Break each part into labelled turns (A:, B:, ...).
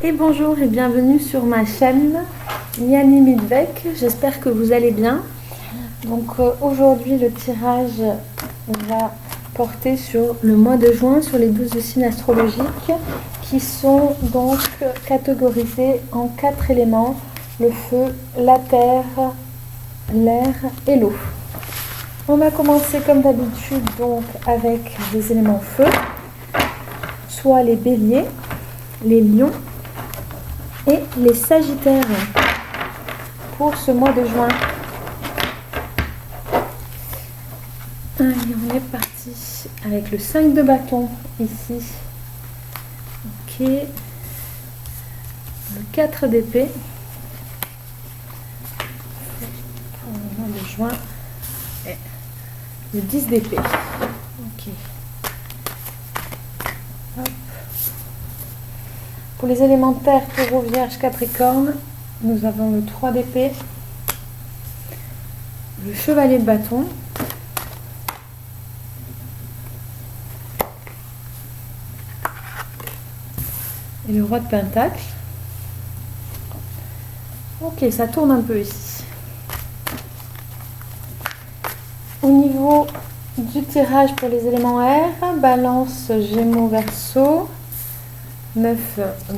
A: Et bonjour et bienvenue sur ma chaîne Yanni Midvec, j'espère que vous allez bien. Donc aujourd'hui le tirage va porter sur le mois de juin, sur les 12 signes astrologiques qui sont donc catégorisés en 4 éléments: le feu, la terre, l'air et l'eau. On va commencer comme d'habitude donc avec les éléments feu, soit les béliers, les lions et les sagittaires pour ce mois de juin. Allez, on est parti avec le 5 de bâton ici. Ok. Le 4 d'épée pour le mois de juin. Et le 10 d'épée. Ok. Hop. Pour les élémentaires, Taureau, Vierge, Capricorne, nous avons le 3 d'épée, le chevalier de bâton, et le roi de pentacle. Ok, ça tourne un peu ici. Au niveau du tirage pour les éléments air, Balance, Gémeaux, Verseau, 9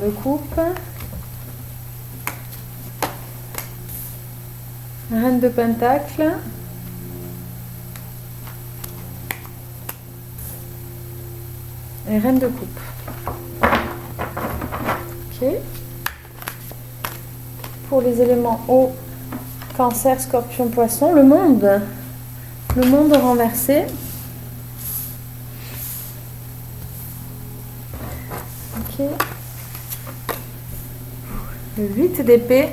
A: de coupe, Reine de pentacle, et Reine de coupe. Ok. Pour les éléments eau, Cancer, Scorpion, Poisson, le monde renversé. Ok. Le 8 d'épée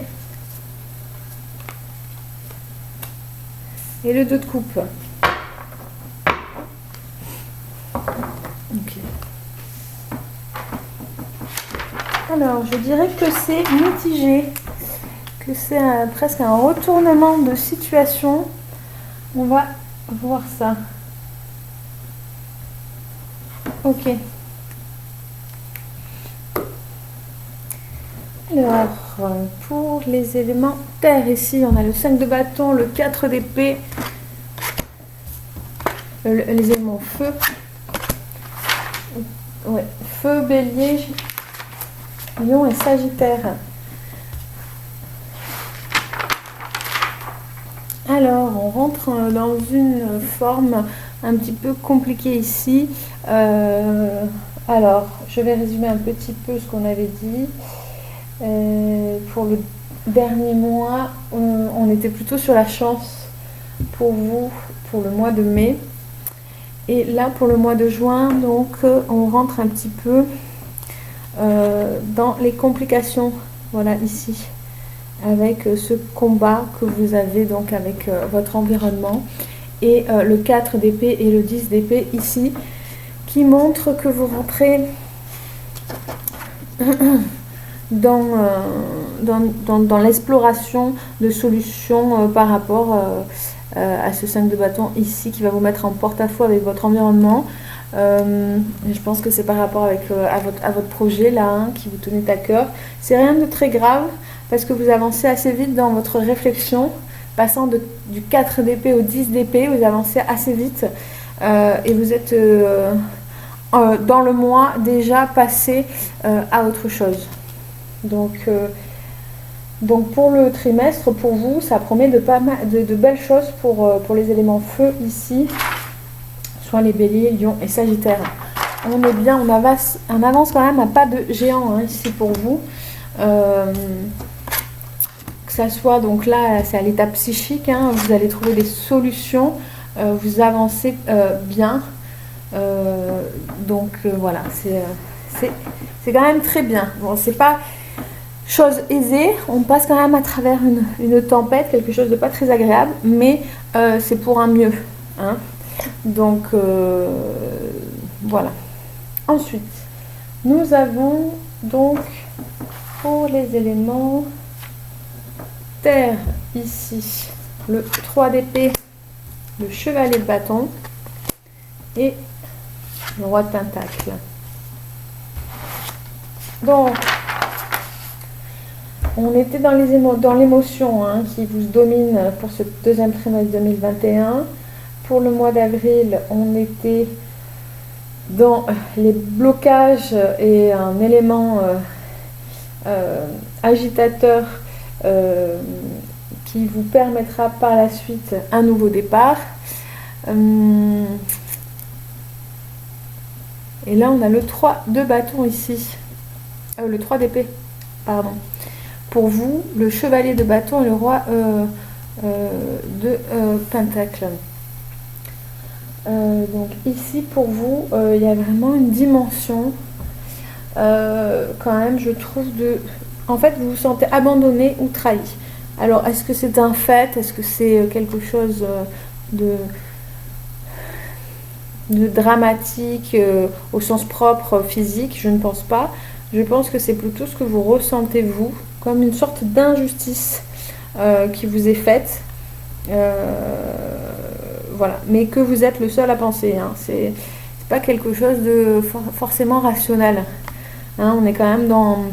A: et le 2 de coupe. Ok. Alors, je dirais que c'est mitigé, que c'est presque un retournement de situation. On va voir ça. Ok. Alors, pour les éléments terre, ici, on a le 5 de bâton, le 4 d'épée, les éléments feu. Ouais, feu, bélier, lion et sagittaire. Alors, on rentre dans une forme un petit peu compliquée ici. Alors, je vais résumer un petit peu ce qu'on avait dit. Pour le dernier mois, on était plutôt sur la chance pour vous, pour le mois de mai. Et là, pour le mois de juin, donc, on rentre un petit peu dans les complications. Voilà, ici, avec ce combat que vous avez donc avec votre environnement. Et le 4 d'épée et le 10 d'épée ici, qui montrent que vous rentrez dans l'exploration de solutions par rapport à ce 5 de bâton ici, qui va vous mettre en porte-à-faux avec votre environnement. Je pense que c'est par rapport à votre projet là, hein, qui vous tenait à cœur. C'est rien de très grave parce que vous avancez assez vite dans votre réflexion, passant du 4 d'épée au 10 d'épée, vous avancez assez vite et vous êtes dans le mois déjà passé à autre chose. Donc pour le trimestre, pour vous, ça promet de belles choses pour les éléments feu ici, soit les béliers, lions et sagittaires. On est bien, on avance quand même à pas de géant hein, ici pour vous. Que ça soit, donc là, c'est à l'état psychique, hein, vous allez trouver des solutions, vous avancez bien. Voilà, c'est quand même très bien. Bon, c'est pas chose aisée, on passe quand même à travers une tempête, quelque chose de pas très agréable, mais c'est pour un mieux. Hein. Donc, voilà. Ensuite, nous avons donc pour les éléments terre, ici, le 3 d'épée, le chevalier de bâton et le roi de pentacle. Donc, On était dans dans l'émotion hein, qui vous domine pour ce deuxième trimestre 2021. Pour le mois d'avril, on était dans les blocages et un élément agitateur qui vous permettra par la suite un nouveau départ. Et là, on a le 3 de bâton ici. Le 3 d'épée, pardon. Pour vous, le chevalier de bâton et le roi de pentacle. Donc ici, pour vous, il y a vraiment une dimension, quand même, je trouve, en fait, vous vous sentez abandonné ou trahi. Alors, est-ce que c'est un fait? Est-ce que c'est quelque chose de dramatique au sens propre physique? Je ne pense pas. Je pense que c'est plutôt ce que vous ressentez vous, comme une sorte d'injustice qui vous est faite. Voilà, mais que vous êtes le seul à penser. Hein. C'est pas quelque chose de forcément rationnel. Hein, on est quand même dans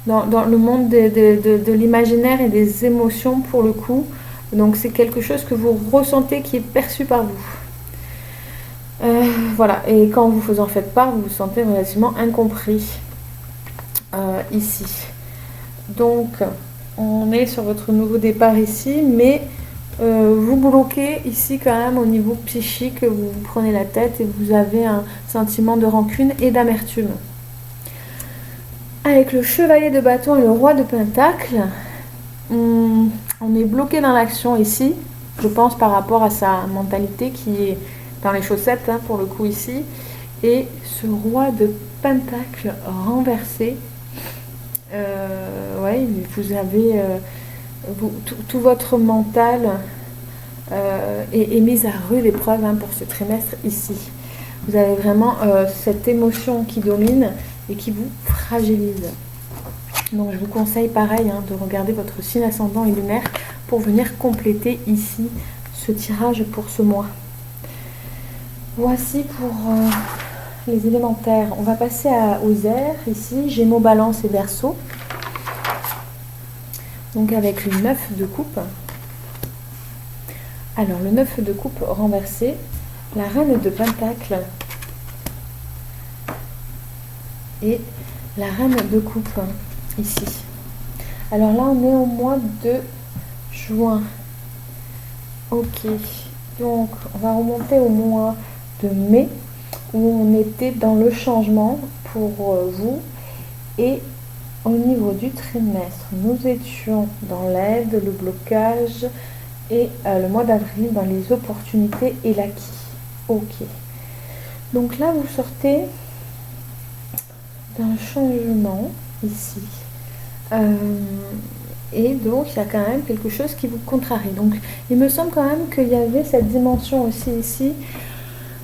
A: le monde de l'imaginaire et des émotions pour le coup. Donc c'est quelque chose que vous ressentez qui est perçu par vous. Voilà, et quand vous en faites part, vous vous sentez relativement incompris ici. Donc, on est sur votre nouveau départ ici, mais vous bloquez ici quand même au niveau psychique, vous vous prenez la tête et vous avez un sentiment de rancune et d'amertume. Avec le chevalier de bâton et le roi de pentacle, on est bloqué dans l'action ici, je pense par rapport à sa mentalité qui est dans les chaussettes hein, pour le coup ici, et ce roi de pentacle renversé, ouais, vous avez tout votre mental est mis à rude épreuve hein, pour ce trimestre ici. Vous avez vraiment cette émotion qui domine et qui vous fragilise. Donc je vous conseille pareil hein, de regarder votre signe ascendant et lunaire pour venir compléter ici ce tirage pour ce mois. Voici pour les élémentaires. On va passer aux airs ici, Gémeaux, Balance et Verseau. Donc avec le 9 de coupe. Alors le 9 de coupe renversé, la reine de pentacle et la reine de coupe ici. Alors là on est au mois de juin. Ok, donc on va remonter au mois de mai où on était dans le changement pour vous et au niveau du trimestre nous étions dans l'aide, le blocage et le mois d'avril dans les opportunités et l'acquis. Ok, donc là vous sortez d'un changement ici et donc il y a quand même quelque chose qui vous contrarie. Donc il me semble quand même qu'il y avait cette dimension aussi ici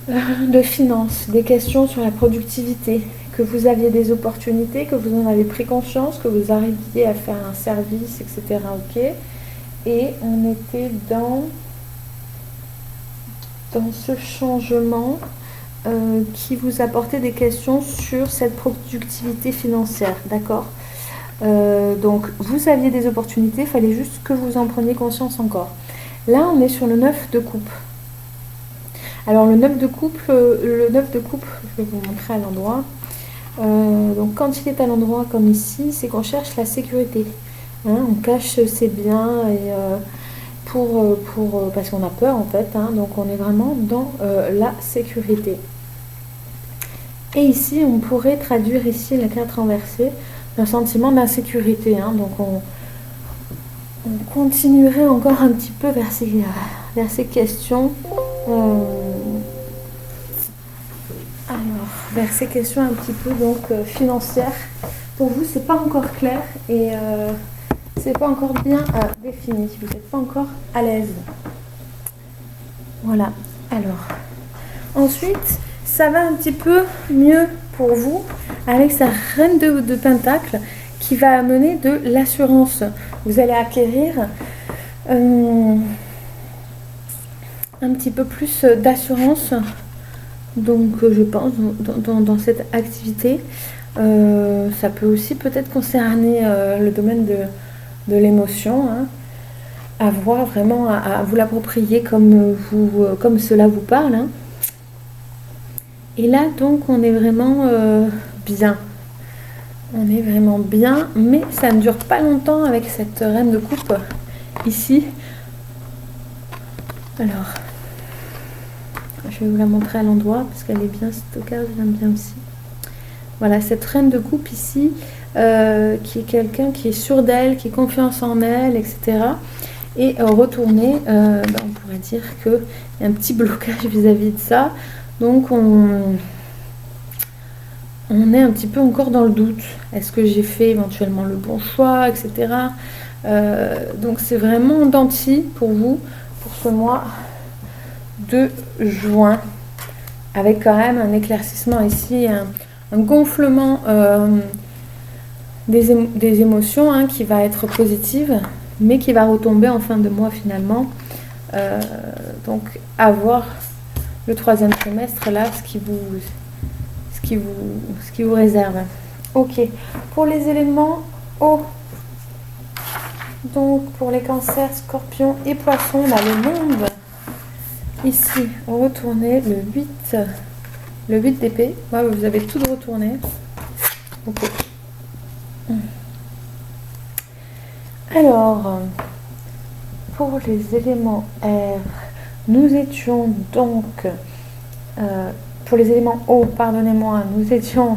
A: de finances, des questions sur la productivité, que vous aviez des opportunités, que vous en avez pris conscience, que vous arriviez à faire un service, etc. Ok. Et on était dans ce changement qui vous apportait des questions sur cette productivité financière, d'accord. Donc vous aviez des opportunités, il fallait juste que vous en preniez conscience encore. Là on est sur le 9 de coupe. Alors le 9 de coupe, je vais vous montrer à l'endroit. Donc quand il est à l'endroit comme ici, c'est qu'on cherche la sécurité. Hein, on cache ses biens et parce qu'on a peur en fait. Hein, donc on est vraiment dans la sécurité. Et ici, on pourrait traduire ici la carte renversée d'un sentiment d'insécurité. Hein, donc on continuerait encore un petit peu vers ces questions. Vers ces questions un petit peu donc financières. Pour vous, c'est pas encore clair et c'est pas encore bien défini. Vous n'êtes pas encore à l'aise. Voilà. Alors, ensuite, ça va un petit peu mieux pour vous avec sa reine de pentacle qui va amener de l'assurance. Vous allez acquérir un petit peu plus d'assurance, donc je pense, dans cette activité. Ça peut aussi peut-être concerner le domaine de l'émotion, hein. À voir vraiment, à vous l'approprier comme cela vous parle, hein. Et là, donc, on est vraiment bien. On est vraiment bien, mais ça ne dure pas longtemps avec cette reine de coupe ici. Alors, je vais vous la montrer à l'endroit parce qu'elle est bien, cette carte, j'aime bien aussi. Voilà, cette reine de coupe ici, qui est quelqu'un qui est sûr d'elle, qui a confiance en elle, etc. Et retourner, on pourrait dire qu'il y a un petit blocage vis-à-vis de ça. Donc on est un petit peu encore dans le doute. Est-ce que j'ai fait éventuellement le bon choix, etc. Donc c'est vraiment en dents de scie pour vous, pour ce mois de juin, avec quand même un éclaircissement ici, un gonflement des émotions, hein, qui va être positive, mais qui va retomber en fin de mois finalement. Donc à voir le troisième trimestre là, ce qui vous réserve. Ok, pour les éléments eau, donc pour les cancers, scorpions et poissons, on a le monde ici retourné, le 8 d'épée. Ouais, vous avez tout de retourné. Ok. Alors, pour les éléments air, nous étions donc, pour les éléments eau, pardonnez-moi, nous étions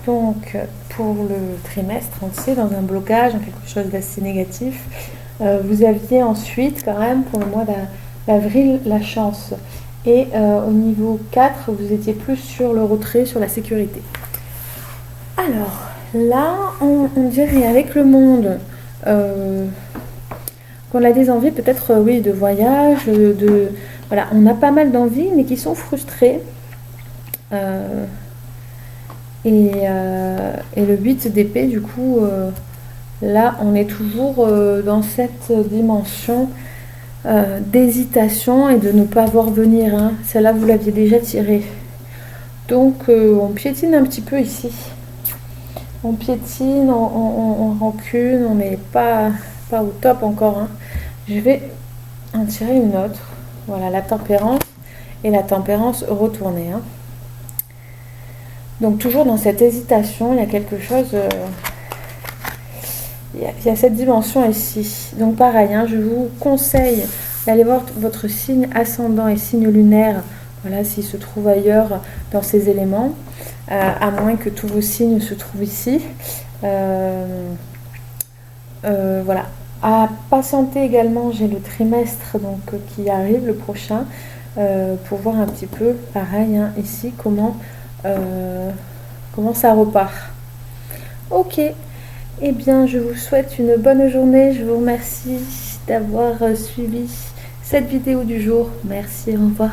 A: donc pour le trimestre entier dans un blocage, dans quelque chose d'assez négatif. Vous aviez ensuite quand même pour le mois d'avril la chance. Et au niveau 4, vous étiez plus sur le retrait, sur la sécurité. Alors, là, on dirait avec le monde qu'on a des envies peut-être, oui, de voyage, voilà, on a pas mal d'envies, mais qui sont frustrées. Et le 8 d'épée, du coup, là, on est toujours dans cette dimension d'hésitation et de ne pas voir venir, hein. Celle-là, vous l'aviez déjà tirée. Donc, on piétine un petit peu ici. On piétine, on rancune, on n'est pas au top encore, hein. Je vais en tirer une autre. Voilà, la tempérance et la tempérance retournée, hein. Donc toujours dans cette hésitation, il y a quelque chose, il y a cette dimension ici. Donc pareil, hein, je vous conseille d'aller voir votre signe ascendant et signe lunaire, voilà, s'il se trouve ailleurs dans ces éléments, à moins que tous vos signes se trouvent ici. Voilà. À patienter également, j'ai le trimestre donc, qui arrive, le prochain, pour voir un petit peu, pareil, hein, ici, comment ça repart. Ok, eh bien je vous souhaite une bonne journée, je vous remercie d'avoir suivi cette vidéo du jour. Merci, au revoir.